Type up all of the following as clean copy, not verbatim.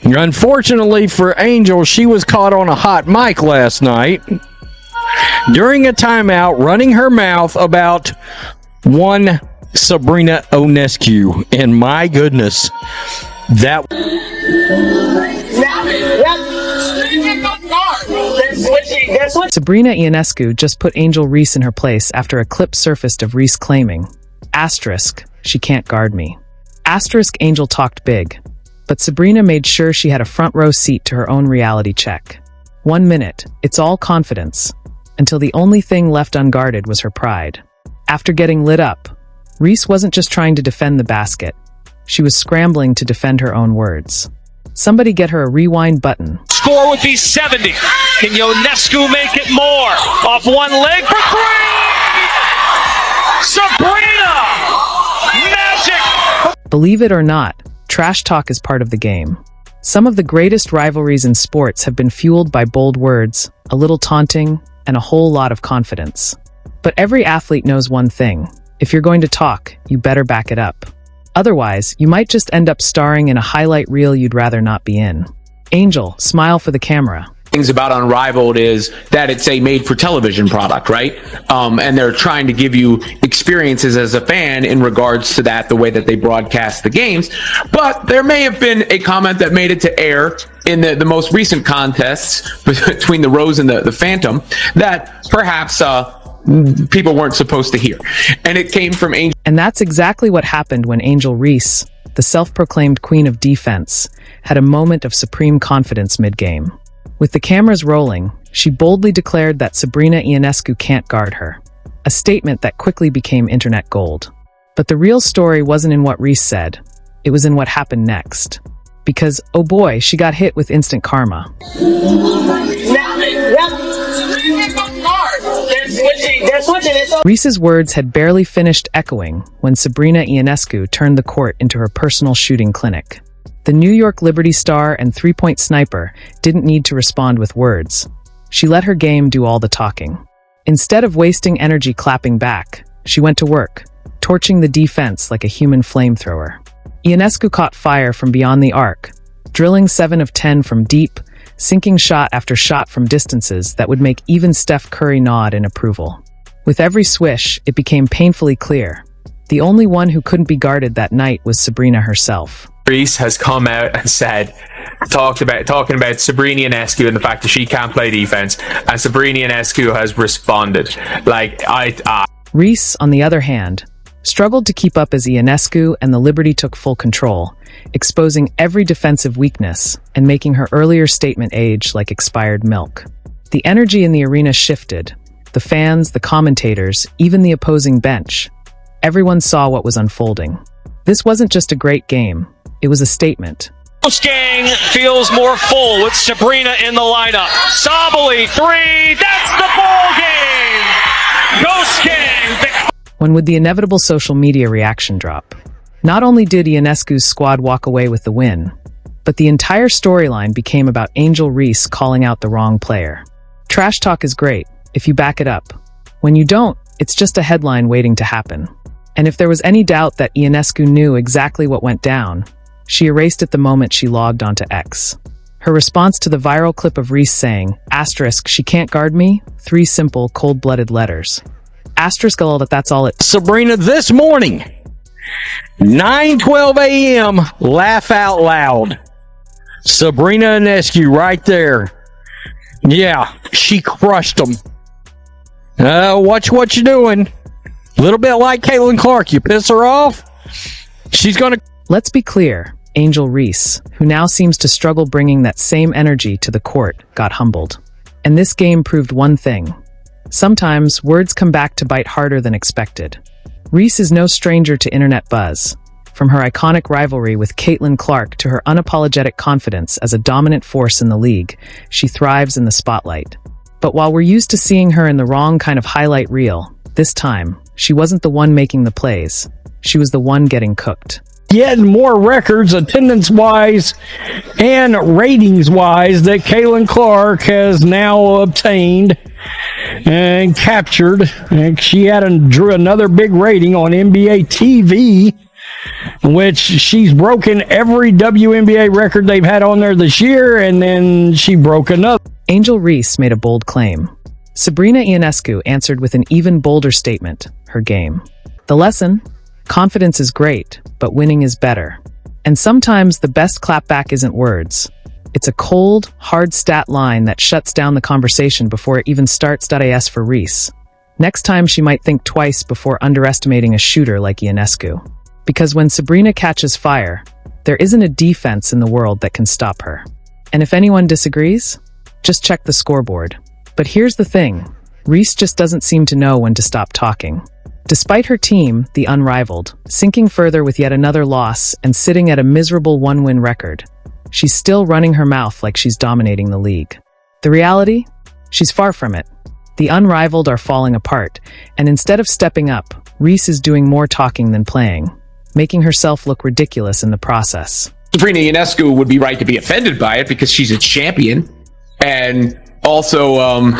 Unfortunately for Angel, she was caught on a hot mic last night during a timeout running her mouth about one Sabrina Ionescu. And my goodness, that... Sabrina Ionescu just put Angel Reese in her place after a clip surfaced of Reese claiming, "She can't guard me." Angel talked big, but Sabrina made sure she had a front row seat to her own reality check. 1 minute, it's all confidence, until the only thing left unguarded was her pride. After getting lit up, Reese wasn't just trying to defend the basket. She was scrambling to defend her own words. Somebody get her a rewind button. Score would be 70. Can Ionescu make it more? Off one leg for three! Sabrina! Magic! Believe it or not, trash talk is part of the game. Some of the greatest rivalries in sports have been fueled by bold words, a little taunting, and a whole lot of confidence. But every athlete knows one thing. If you're going to talk, you better back it up. Otherwise, you might just end up starring in a highlight reel you'd rather not be in. Angel, smile for the camera. Things about Unrivaled is that it's a made-for-television product, right? And they're trying to give you experiences as a fan in regards to that, the way that they broadcast the games. But there may have been a comment that made it to air in the most recent contests between the Rose and the Phantom that perhaps people weren't supposed to hear. And it came from Angel. And that's exactly what happened when Angel Reese, the self-proclaimed queen of defense, had a moment of supreme confidence mid-game. With the cameras rolling, she boldly declared that Sabrina Ionescu can't guard her, a statement that quickly became internet gold. But the real story wasn't in what Reese said, it was in what happened next. Because, oh boy, she got hit with instant karma. Reese's words had barely finished echoing when Sabrina Ionescu turned the court into her personal shooting clinic. The New York Liberty star and three-point sniper didn't need to respond with words. She let her game do all the talking. Instead of wasting energy clapping back, she went to work, torching the defense like a human flamethrower. Ionescu caught fire from beyond the arc, drilling 7 of 10 from deep, sinking shot after shot from distances that would make even Steph Curry nod in approval. With every swish, it became painfully clear. The only one who couldn't be guarded that night was Sabrina herself. Reese has come out and said, talking about Sabrina Ionescu and the fact that she can't play defense, and Sabrina Ionescu has responded. Reese, on the other hand, struggled to keep up as Ionescu and the Liberty took full control, exposing every defensive weakness and making her earlier statement age like expired milk. The energy in the arena shifted. The fans, the commentators, even the opposing bench. Everyone saw what was unfolding. This wasn't just a great game. It was a statement. Ghost Gang feels more full with Sabrina in the lineup. Sabali, 3, that's the ball game! Ghost Gang! When would the inevitable social media reaction drop? Not only did Ionescu's squad walk away with the win, but the entire storyline became about Angel Reese calling out the wrong player. Trash talk is great, if you back it up. When you don't, it's just a headline waiting to happen. And if there was any doubt that Ionescu knew exactly what went down, she erased it the moment she logged onto X. Her response to the viral clip of Reese saying, "she can't guard me," 3 simple, cold-blooded letters. That's all it... Sabrina, this morning, 9:12 a.m., laugh out loud. Sabrina Ionescu right there. Yeah, she crushed them. Watch what you're doing. A little bit like Caitlin Clark. You piss her off, she's gonna... Let's be clear. Angel Reese, who now seems to struggle bringing that same energy to the court, got humbled. And this game proved one thing. Sometimes, words come back to bite harder than expected. Reese is no stranger to internet buzz. From her iconic rivalry with Caitlin Clark to her unapologetic confidence as a dominant force in the league, she thrives in the spotlight. But while we're used to seeing her in the wrong kind of highlight reel, this time, she wasn't the one making the plays. She was the one getting cooked. Getting more records attendance-wise and ratings-wise that Caitlin Clark has now obtained and captured. And she drew another big rating on NBA TV which she's broken every WNBA record they've had on there this year, and then she broke another. Angel Reese made a bold claim. Sabrina Ionescu answered with an even bolder statement, her game. The lesson? Confidence is great, but winning is better. And sometimes the best clapback isn't words. It's a cold, hard stat line that shuts down the conversation before it even starts. As for Reese, next time she might think twice before underestimating a shooter like Ionescu. Because when Sabrina catches fire, there isn't a defense in the world that can stop her. And if anyone disagrees, just check the scoreboard. But here's the thing, Reese just doesn't seem to know when to stop talking. Despite her team, the Unrivaled, sinking further with yet another loss and sitting at a miserable one-win record, she's still running her mouth like she's dominating the league. The reality? She's far from it. The Unrivaled are falling apart, and instead of stepping up, Reese is doing more talking than playing, making herself look ridiculous in the process. Sabrina Ionescu would be right to be offended by it because she's a champion, and also,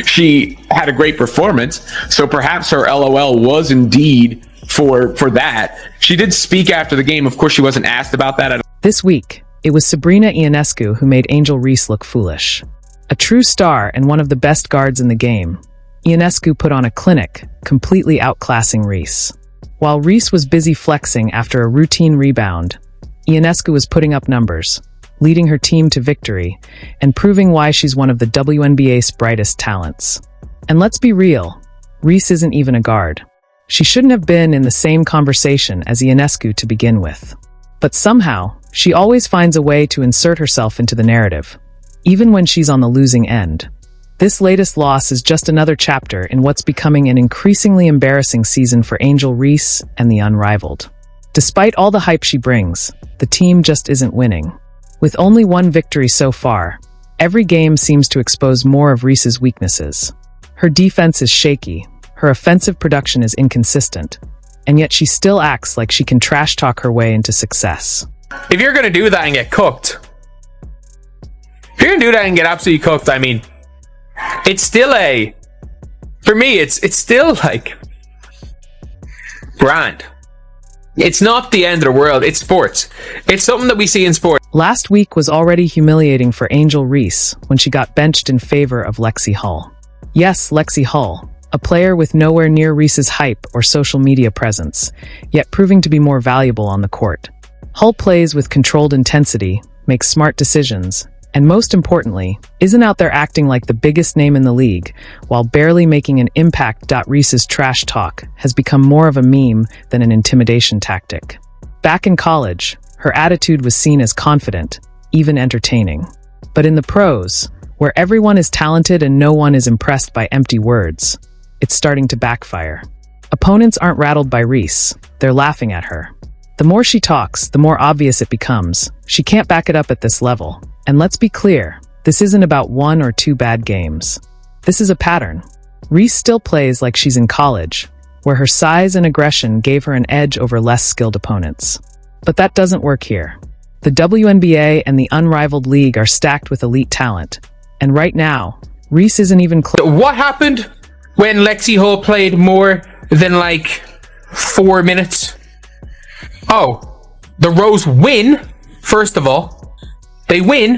she had a great performance. So perhaps her LOL was indeed for that. She did speak after the game. Of course, she wasn't asked about that. This week, it was Sabrina Ionescu who made Angel Reese look foolish. A true star and one of the best guards in the game, Ionescu put on a clinic, completely outclassing Reese. While Reese was busy flexing after a routine rebound, Ionescu was putting up numbers, leading her team to victory, and proving why she's one of the WNBA's brightest talents. And let's be real, Reese isn't even a guard. She shouldn't have been in the same conversation as Ionescu to begin with. But somehow, she always finds a way to insert herself into the narrative, even when she's on the losing end. This latest loss is just another chapter in what's becoming an increasingly embarrassing season for Angel Reese and the Unrivaled. Despite all the hype she brings, the team just isn't winning. With only one victory so far, every game seems to expose more of Reese's weaknesses. Her defense is shaky, her offensive production is inconsistent, and yet she still acts like she can trash talk her way into success. If you're going to do that and get cooked, if you're going to do that and get absolutely cooked, I mean, it's still for me, it's still like grand. It's not the end of the world. It's sports. It's something that we see in sports. Last week was already humiliating for Angel Reese when she got benched in favor of Lexi Hull. Yes, Lexi Hull, a player with nowhere near Reese's hype or social media presence, yet proving to be more valuable on the court. Hull plays with controlled intensity, makes smart decisions, and most importantly, isn't out there acting like the biggest name in the league, while barely making an impact. Reese's trash talk has become more of a meme than an intimidation tactic. Back in college, her attitude was seen as confident, even entertaining. But in the pros, where everyone is talented and no one is impressed by empty words, it's starting to backfire. Opponents aren't rattled by Reese, they're laughing at her. The more she talks, the more obvious it becomes. She can't back it up at this level. And let's be clear, this isn't about 1 or 2 bad games. This is a pattern. Reese still plays like she's in college, where her size and aggression gave her an edge over less skilled opponents. But that doesn't work here. The WNBA and the Unrivaled League are stacked with elite talent. And right now, Reese isn't even close. What happened when Lexi Hull played more than 4 minutes? Oh, the Rose win, first of all. They win.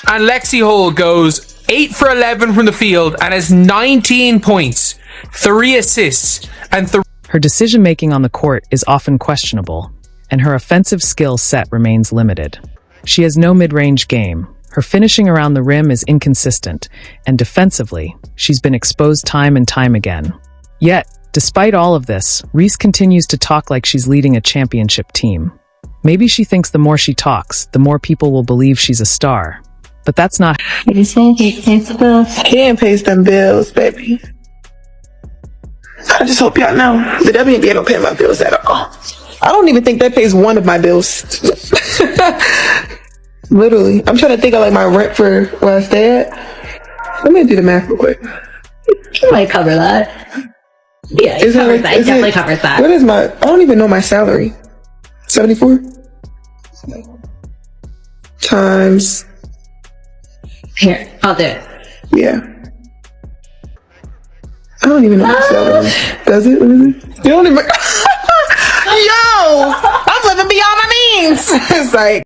And Lexi Hull goes 8 for 11 from the field and has 19 points, 3 assists, and Her decision-making on the court is often questionable, and her offensive skill set remains limited. She has no mid-range game, her finishing around the rim is inconsistent, and defensively, she's been exposed time and time again. Yet, despite all of this, Reese continues to talk like she's leading a championship team. Maybe she thinks the more she talks, the more people will believe she's a star. But that's not. He pays the bills. He ain't pays them bills, baby. I just hope y'all know the WNBA don't pay my bills at all. I don't even think that pays one of my bills. Literally. I'm trying to think of my rent for where I stay at. Let me do the math real quick. It might cover that. Yeah, it covers that. It definitely covers that. What is I don't even know my salary. 74? Times. Here, I'll do it. Yeah. I don't even know my salary. Does it? What is it? You don't even. yo, I'm living beyond my means. It's like.